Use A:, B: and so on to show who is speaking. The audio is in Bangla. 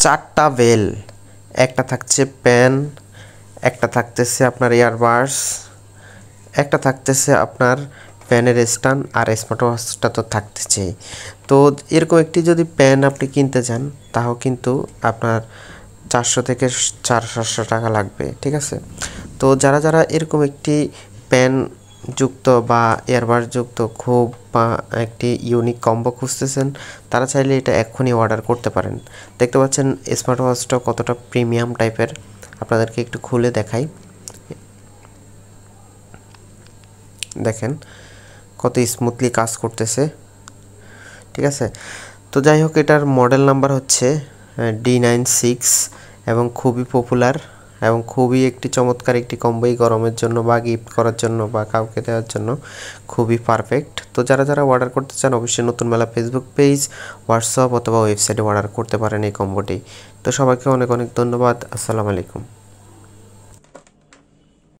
A: 4টা বেল, একটা থাকছে পেন, একটা থাকতেছে আপনার ইয়ারবাডস, একটা থাকতেছে আপনার পেনের স্ট্যান্ড, আর স্মার্ট ওয়াচটা তো থাকতেছেই। তো এরকম একটি যদি পেন আপনি কিনতে চান তাও কিন্তু আপনার 400 থেকে 400 টাকা লাগবে, ঠিক আছে। তো যারা যারা এরকম একটি পেন যুক্ত বা ইয়ারবাড যুক্ত খুব বা একটি ইউনিক কম্বো খুঁজতেছেন, তারা চাইলে এটা এক্ষুনি অর্ডার করতে পারেন। দেখতে পাচ্ছেন স্মার্ট ওয়াচটা কতটা প্রিমিয়াম টাইপের, আপনাদেরকে একটু খুলে দেখাই। দেখেন কত স্মুথলি কাজ করতেছে, ঠিক আছে। তো যাই হোক, এটার মডেল নাম্বার হচ্ছে D96 এবং খুবই পপুলার এবং খুবই একটি চমৎকার একটি কম্বোই গরমের জন্য বা গিফট করার জন্য বা কাউকে দেওয়ার জন্য খুবই পারফেক্ট। তো যারা যারা অর্ডার করতে চান অবশ্যই নতুন মেলা ফেসবুক পেজ, হোয়াটসঅ্যাপ অথবা ওয়েবসাইটে অর্ডার করতে পারেন এই কম্বোটি। তো সবাইকে অনেক অনেক ধন্যবাদ। আসসালামু আলাইকুম।